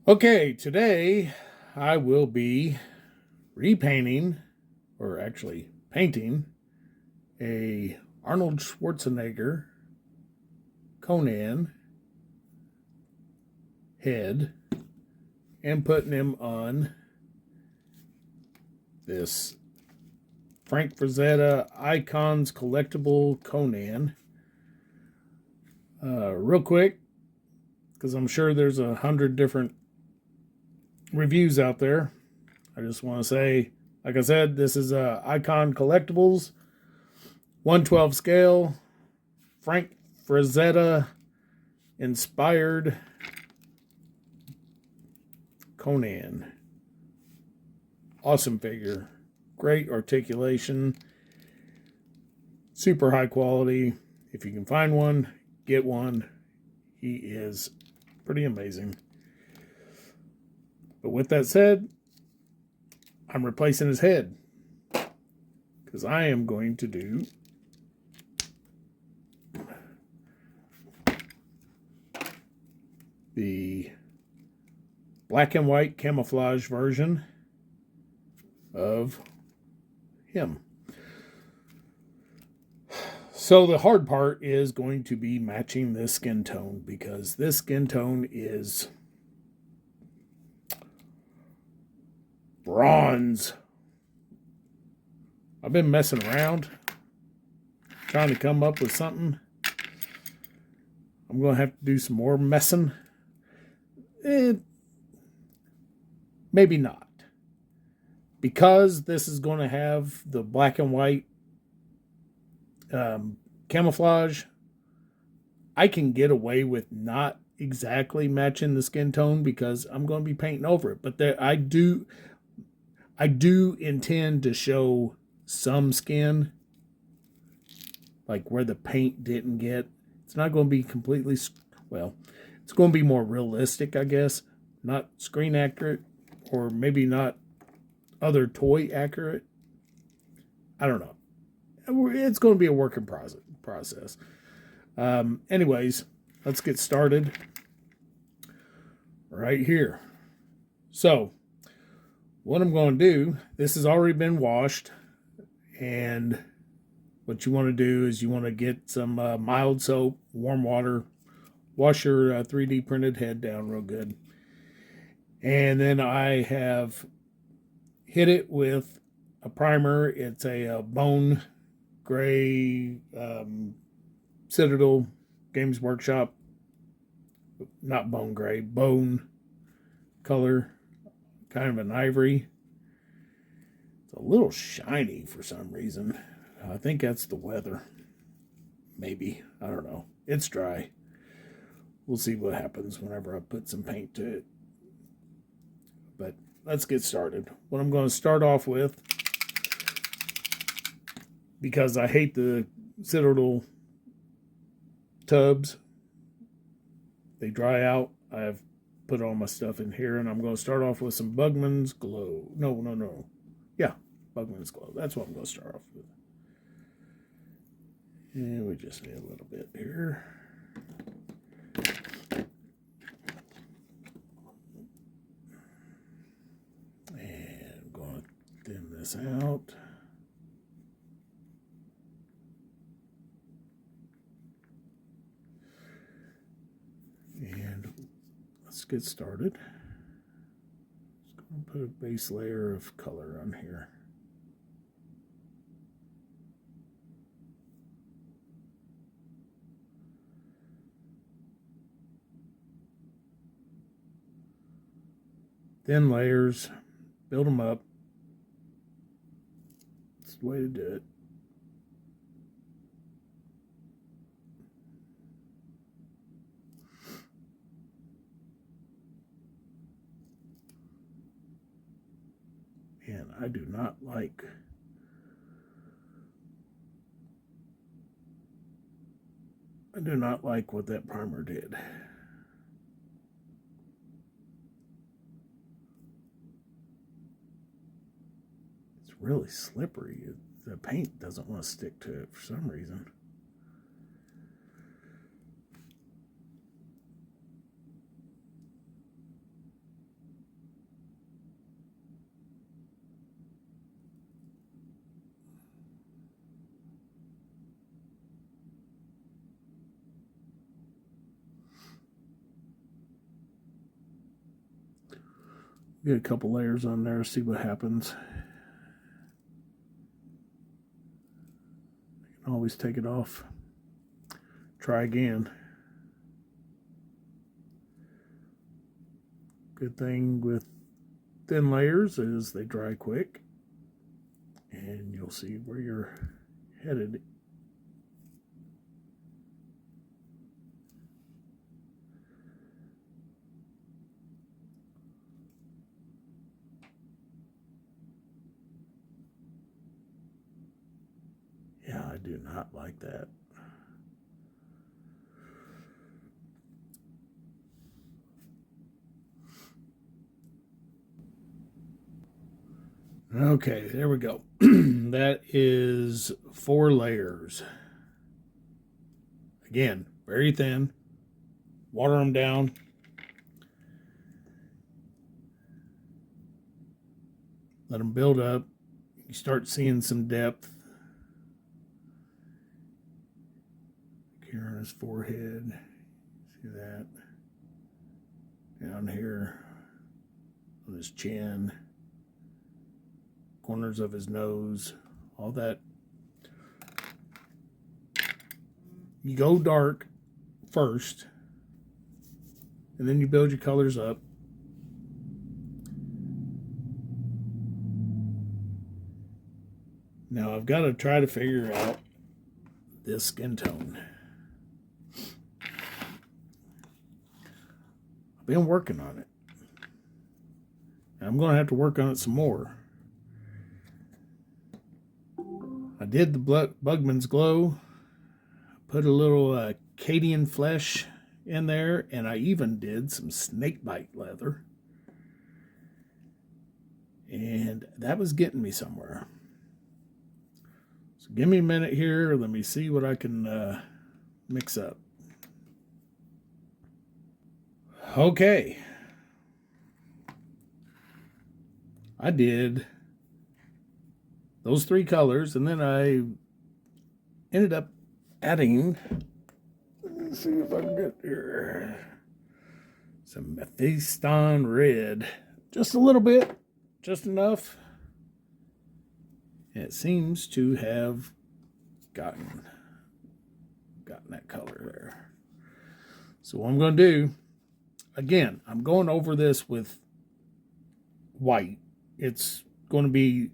Okay, today I will be repainting, or actually painting, a Arnold Schwarzenegger Conan head and putting him on this Frank Frazetta Icons Collectible Conan. Real quick, because I'm sure there's 100 different reviews out there. I just want to say, like I said, this is Icon Collectibles, 112 scale, Frank Frazetta inspired Conan. Awesome figure. Great articulation. Super high quality. If you can find one, get one. He is pretty amazing. But with that said, I'm replacing his head because I am going to do the black and white camouflage version of him. So the hard part is going to be matching this skin tone, because this skin tone is bronze. I've been messing around trying to come up with something. I'm going to have to do some more messing. Maybe not. Because this is going to have the black and white camouflage, I can get away with not exactly matching the skin tone because I'm going to be painting over it. But there, I do intend to show some skin, like where the paint didn't get. It's not going to be completely, well, it's going to be more realistic, I guess. Not screen accurate, or maybe not other toy accurate. I don't know. It's going to be a working process. Anyways, let's get started right here. So, what I'm going to do, this has already been washed, and what you want to do is you want to get some mild soap, warm water, wash your 3D printed head down real good. And then I have hit it with a primer. It's a bone gray Citadel Games Workshop, not bone gray, bone color, kind of an ivory. It's a little shiny for some reason. I think that's the weather. Maybe. I don't know. It's dry. We'll see what happens whenever I put some paint to it. But let's get started. What I'm going to start off with, because I hate the Citadel tubs, they dry out. I've put all my stuff in here, and I'm going to start off with some Bugman's Glow. No. Yeah, Bugman's Glow. That's what I'm going to start off with. And we just need a little bit here. And I'm going to thin this out. And let's get started. Just going to put a base layer of color on here. Thin layers, build them up. That's the way to do it. And I do not like what that primer did. It's really slippery. The paint doesn't want to stick to it for some reason. Get a couple layers on there, see what happens. You can always take it off. Try again. Good thing with thin layers is they dry quick, and you'll see where you're headed. Yeah, I do not like that. Okay, there we go. That is 4 layers. Again, very thin. Water them down. Let them build up. You start seeing some depth. Here on his forehead. See that? Down here on his chin. Corners of his nose. All that. You go dark first, and then you build your colors up. Now I've got to try to figure out this skin tone. I've been working on it. I'm going to have to work on it some more. I did the Bugman's Glow. Put a little Cadian flesh in there, and I even did some snakebite leather. And that was getting me somewhere. So give me a minute here. Let me see what I can mix up. Okay. I did those 3 colors, and then I ended up adding, let me see if I can get here, some Mephiston red. Just a little bit, just enough. And it seems to have gotten that color there. So what I'm going to do, again, I'm going over this with white. It's going to be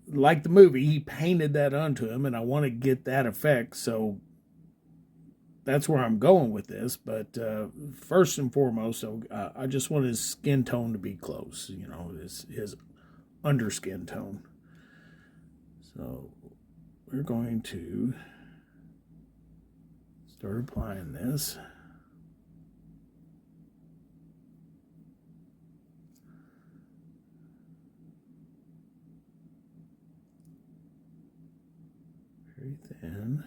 like the movie, he painted that onto him, and I want to get that effect, so that's where I'm going with this. But first and foremost, I just want his skin tone to be close, you know, his underskin tone. So we're going to start applying this. Very thin.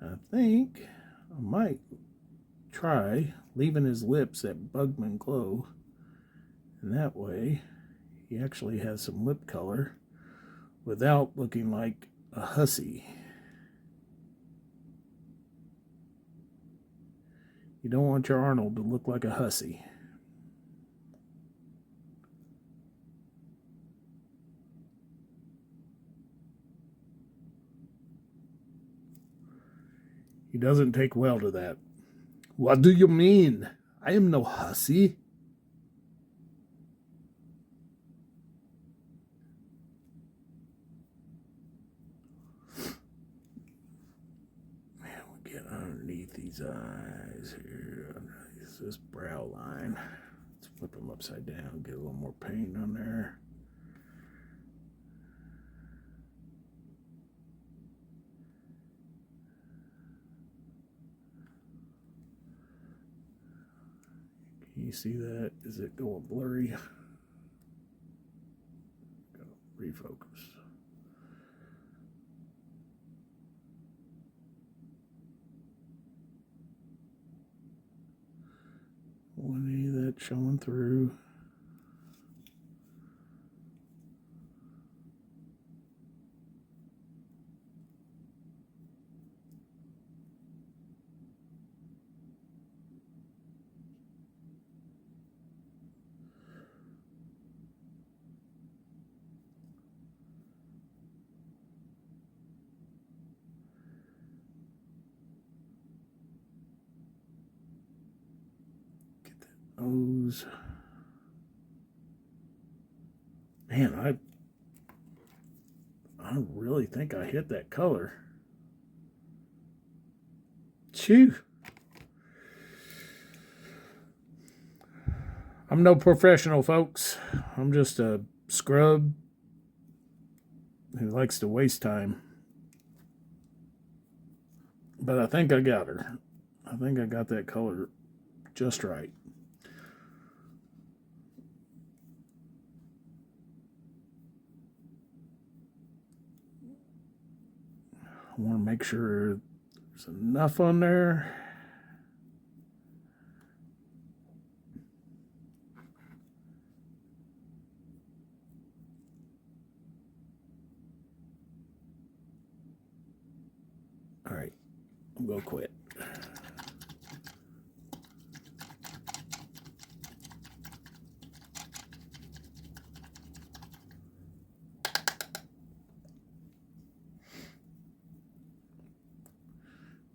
I think I might try leaving his lips that Bugman Glow, and that way he actually has some lip color without looking like a hussy. You don't want your Arnold to look like a hussy. He doesn't take well to that. What do you mean? I am no hussy. Man, we get underneath these eyes here, underneath this brow line. Let's flip them upside down, get a little more paint on there. Can you see that? Is it going blurry? Gotta refocus. Want any of that showing through? nose. Man, I really think I hit that color. Chew. I'm no professional, folks. I'm just a scrub who likes to waste time. But I think I got her. I think I got that color just right. I want to make sure there's enough on there. All right, I'm going to quit.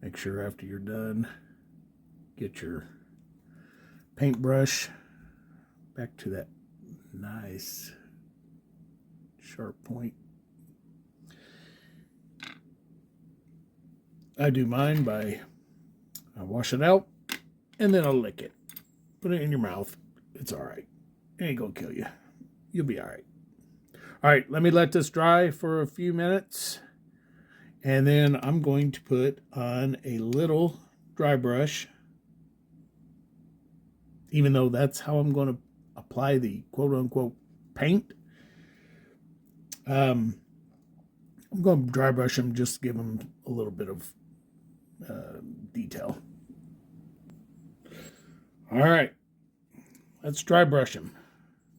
Make sure after you're done, get your paintbrush back to that nice sharp point. I do mine by I wash it out and then I'll lick it. Put it in your mouth. It's all right. It ain't gonna kill you. You'll be all right. All right, let me let this dry for a few minutes. And then I'm going to put on a little dry brush, even though that's how I'm going to apply the quote-unquote paint. I'm going to dry brush them just to give them a little bit of detail. All right, let's dry brush them.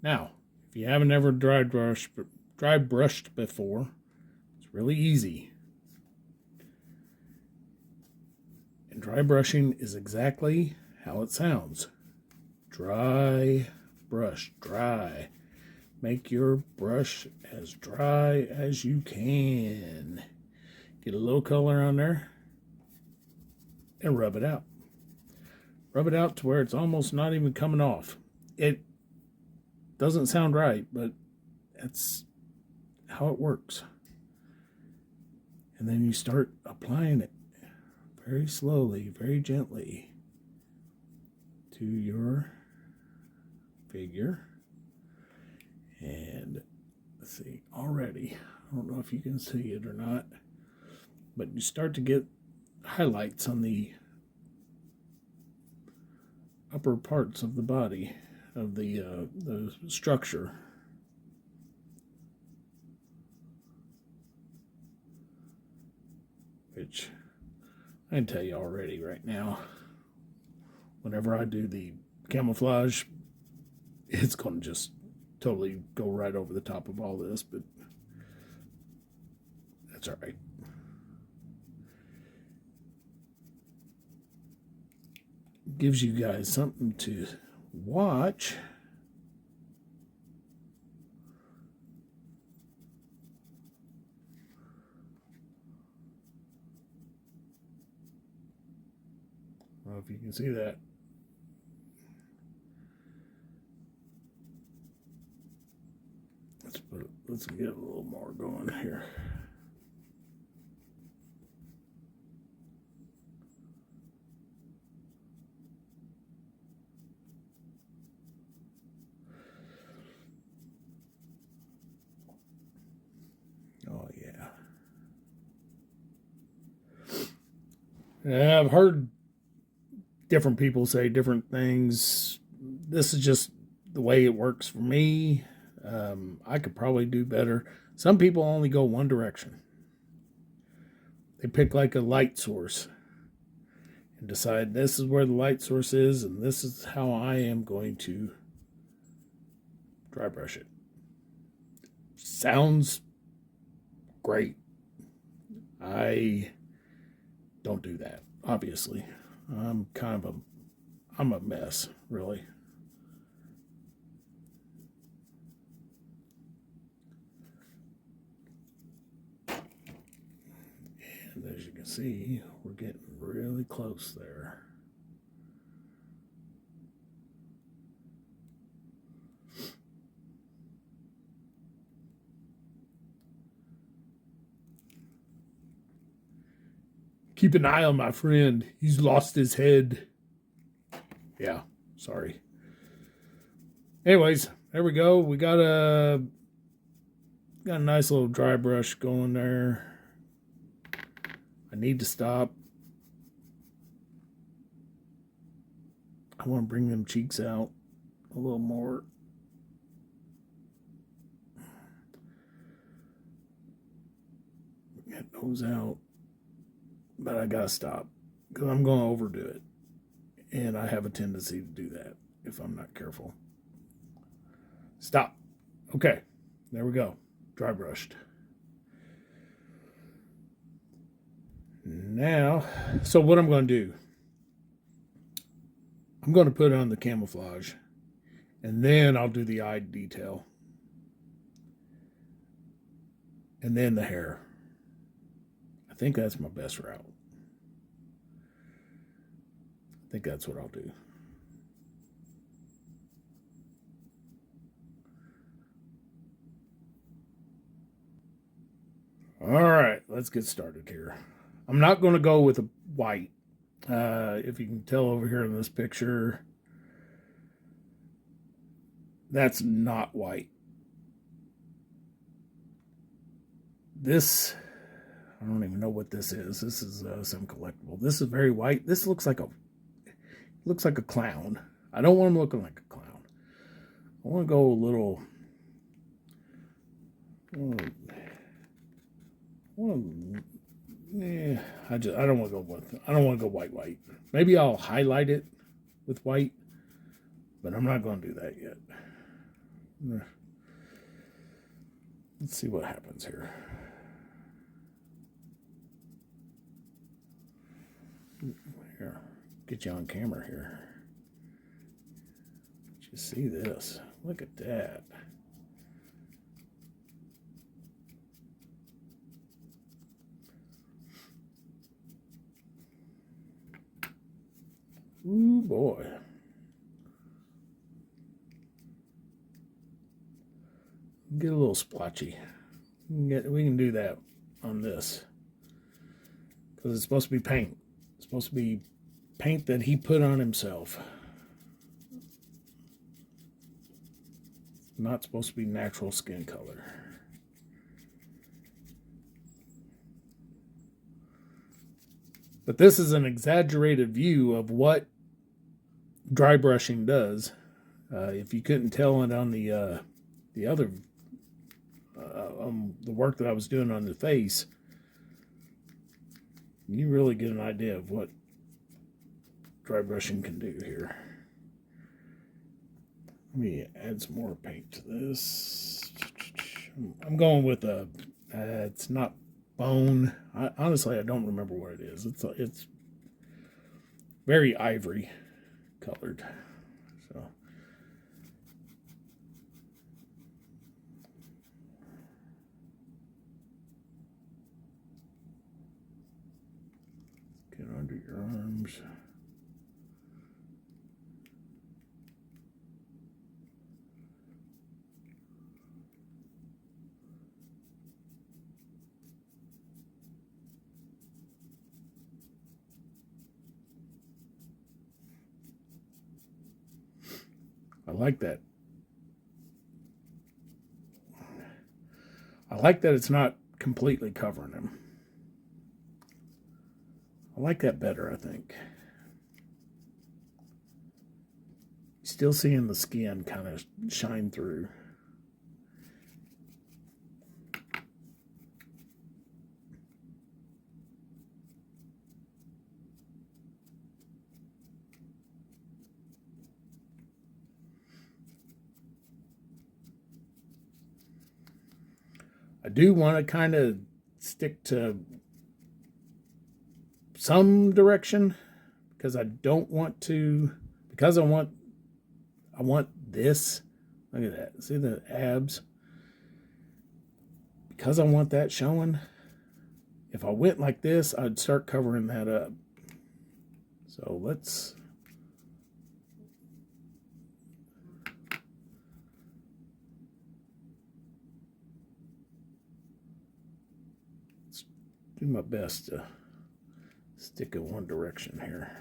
Now, if you haven't ever dry brushed before, it's really easy. And dry brushing is exactly how it sounds. Dry brush, dry. Make your brush as dry as you can. Get a little color on there and rub it out. Rub it out to where it's almost not even coming off. It doesn't sound right, but that's how it works. And then you start applying it very slowly, very gently to your figure. And let's see, already, I don't know if you can see it or not, but you start to get highlights on the upper parts of the body, of the structure. Which I can tell you already right now, whenever I do the camouflage, it's going to just totally go right over the top of all this, but that's all right. Gives you guys something to watch. I don't know if you can see that. Let's get a little more going here. Oh yeah. I've heard different people say different things. This is just the way it works for me. I could probably do better. Some people only go one direction. They pick like a light source and decide this is where the light source is and this is how I am going to dry brush it. Sounds great. I don't do that, obviously. I'm a mess, really. And as you can see, we're getting really close there. Keep an eye on my friend. He's lost his head. Yeah, sorry. Anyways, there we go. We got a nice little dry brush going there. I need to stop. I want to bring them cheeks out a little more. Get those out. But I gotta stop because I'm going to overdo it. And I have a tendency to do that if I'm not careful. Stop. Okay, there we go. Dry brushed. Now, so what I'm going to do, I'm going to put on the camouflage and then I'll do the eye detail. And then the hair. I think that's my best route. I think that's what I'll do. All right, let's get started here. I'm not going to go with a white. If you can tell over here in this picture, that's not white. This, I don't even know what this is. This is some collectible. This is very white. This looks like a clown. I don't want him looking like a clown. I want to go a little. I don't want to go with. I don't want to go white. Maybe I'll highlight it with white, but I'm not going to do that yet. Let's see what happens here. Here, get you on camera here. Did you see this? Look at that. Ooh, boy. Get a little splotchy. We can do that on this. Because it's supposed to be paint. It's supposed to be paint that he put on himself. It's not supposed to be natural skin color. But this is an exaggerated view of what dry brushing does. If you couldn't tell it on the other the work that I was doing on the face, you really get an idea of what dry brushing can do here. Let me add some more paint to this. I'm going with a. It's not bone. Honestly, I don't remember what it is. It's very ivory colored. So get under your arms. I like that. I like that it's not completely covering him. I like that better, I think. Still seeing the skin kind of shine through. I do want to kind of stick to some direction because I don't want to, because I want this. Look at that. See the abs? Because I want that showing. If I went like this, I'd start covering that up. So let's do my best to stick in one direction here.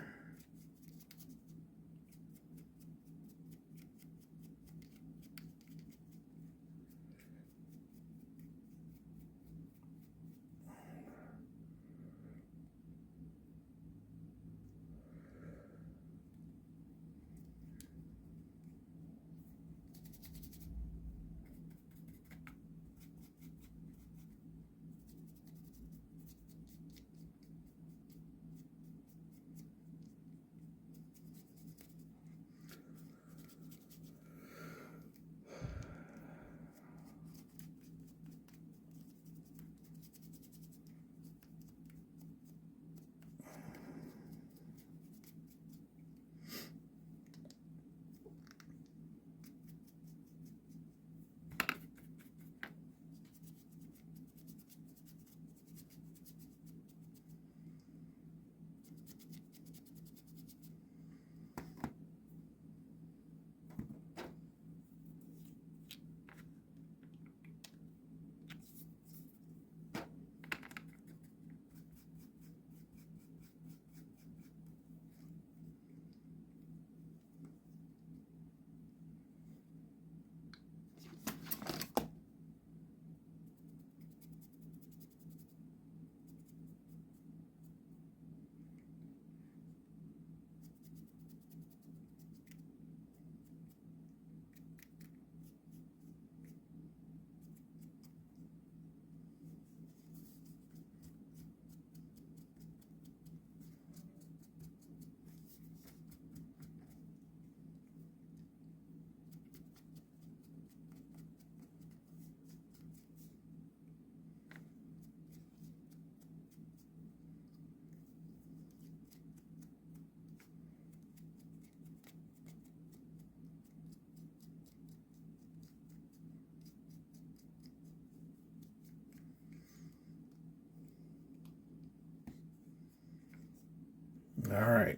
All right.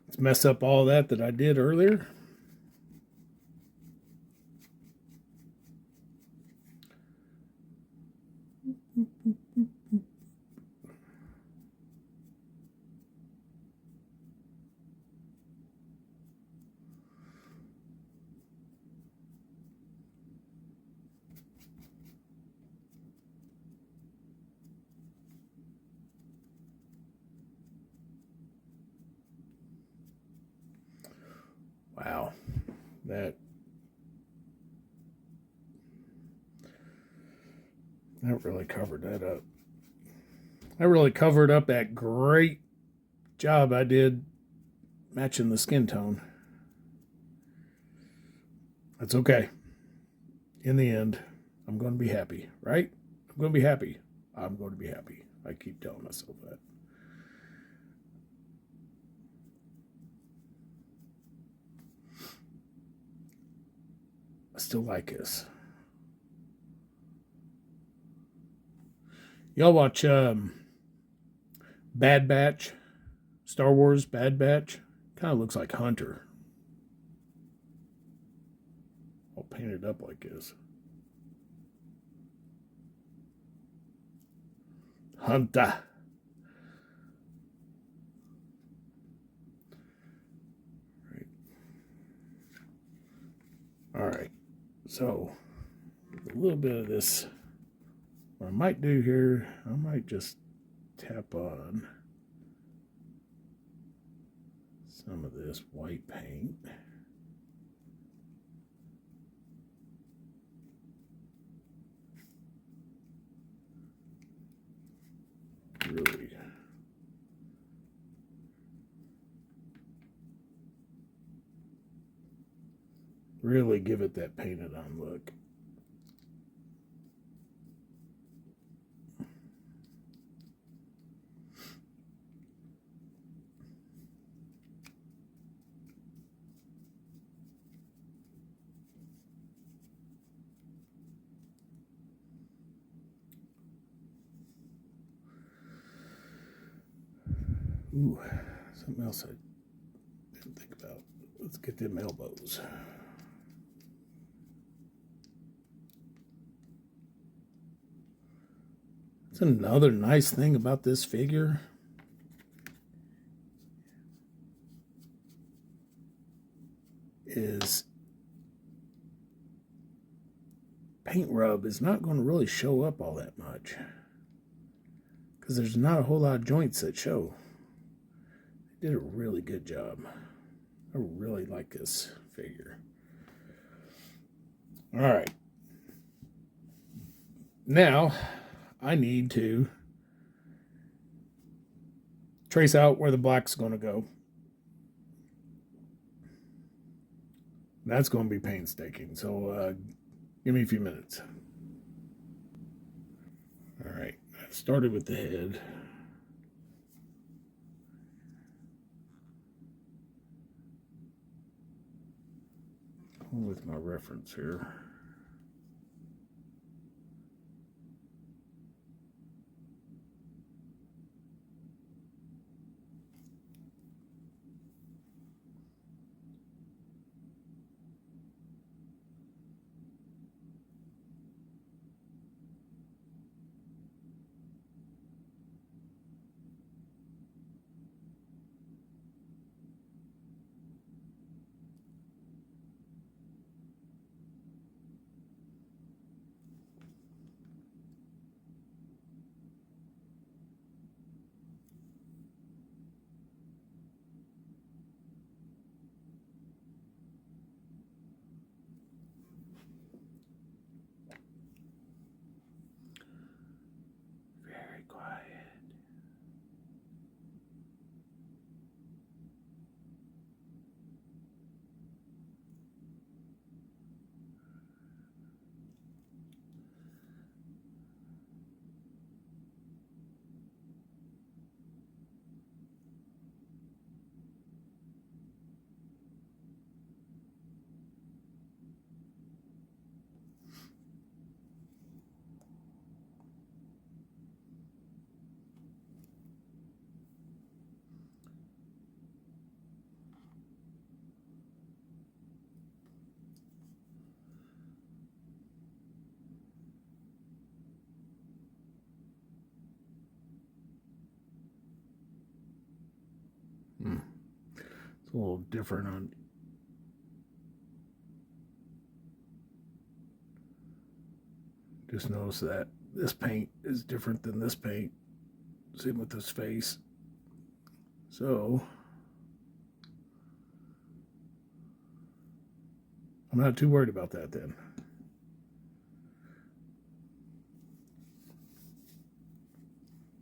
Let's mess up all that I did earlier. Wow. That really covered that up. That really covered up that great job I did matching the skin tone. That's okay. In the end, I'm going to be happy, right? I'm going to be happy. I'm going to be happy. I keep telling myself that. I still like this. Y'all watch Bad Batch? Star Wars Bad Batch? Kind of looks like Hunter. All painted up like this. Hunter. Right. All right. So, a little bit of this. What I might do here, I might just tap on some of this white paint. Really give it that painted on look. Ooh, something else I didn't think about. Let's get them elbows. That's another nice thing about this figure. is paint rub is not going to really show up all that much because there's not a whole lot of joints that show. They did a really good job. I really like this figure. All right. Now I need to trace out where the black's going to go. That's going to be painstaking. So give me a few minutes. All right. I started with the head. With my reference here. Very quiet. It's a little different on. Just notice that this paint is different than this paint. Same with this face. So I'm not too worried about that then.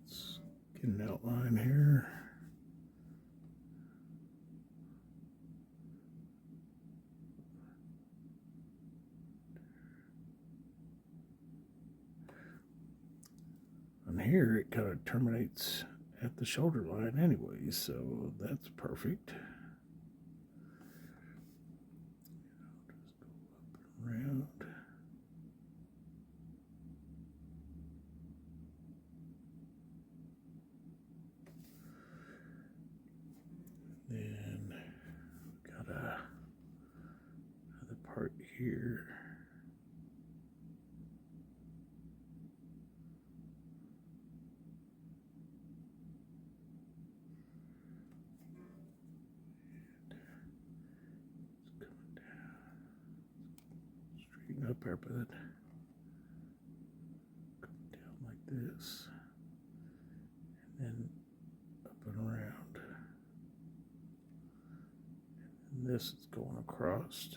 Let's get an outline here. And here it kind of terminates at the shoulder line anyway, so that's perfect. Just go up and around. Then got another part here. Up our bed. Come down like this. And then up and around. And this is going across.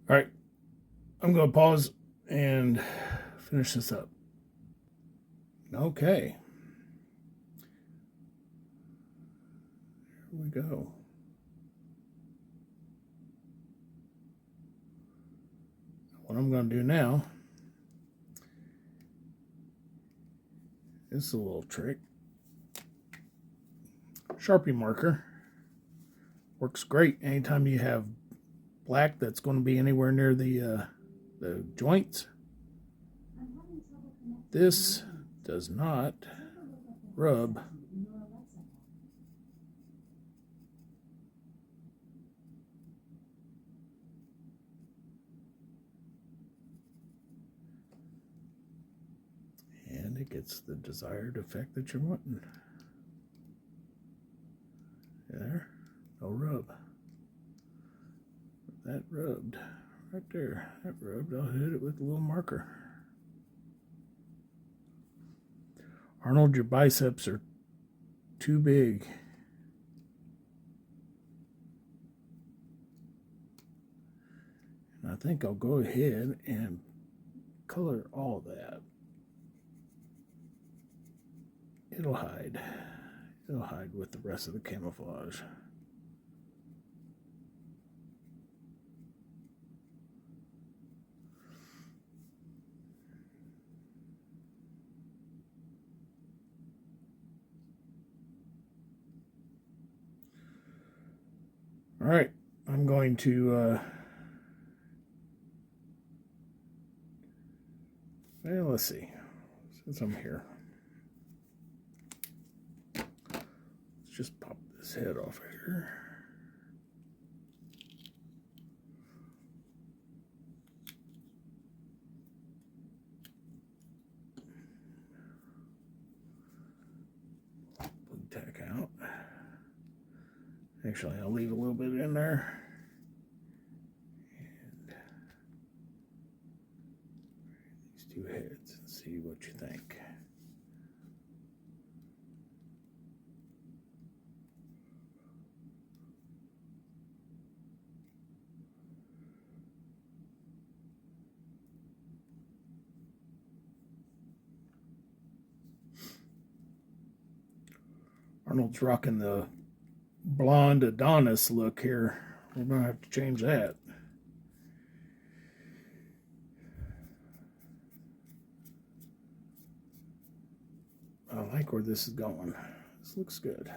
All right, I'm going to pause and finish this up. Okay. Here we go. What I'm going to do now is a little trick. Sharpie marker works great anytime you have black that's going to be anywhere near the joints. This does not rub. And it gets the desired effect that you're wanting. There, no rub. That rubbed right there. That rubbed. I'll hit it with a little marker. Arnold, your biceps are too big. And I think I'll go ahead and color all that. It'll hide. It'll hide with the rest of the camouflage. All right, I'm going to, well, let's see, since I'm here, let's just pop this head off here. Blue tack out. Actually, I'll leave a little bit in there. And these two heads and see what you think. Arnold's rocking the blonde Adonis look here. We're going to have to change that. I like where this is going. This looks good.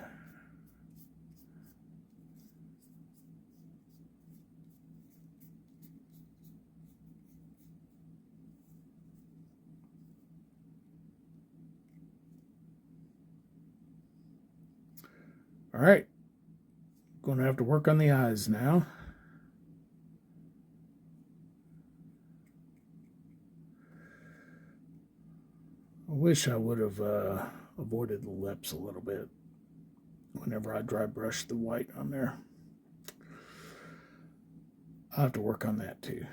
All right. Going to have to work on the eyes now. I wish I would have avoided the lips a little bit whenever I dry brush the white on there. I'll have to work on that too.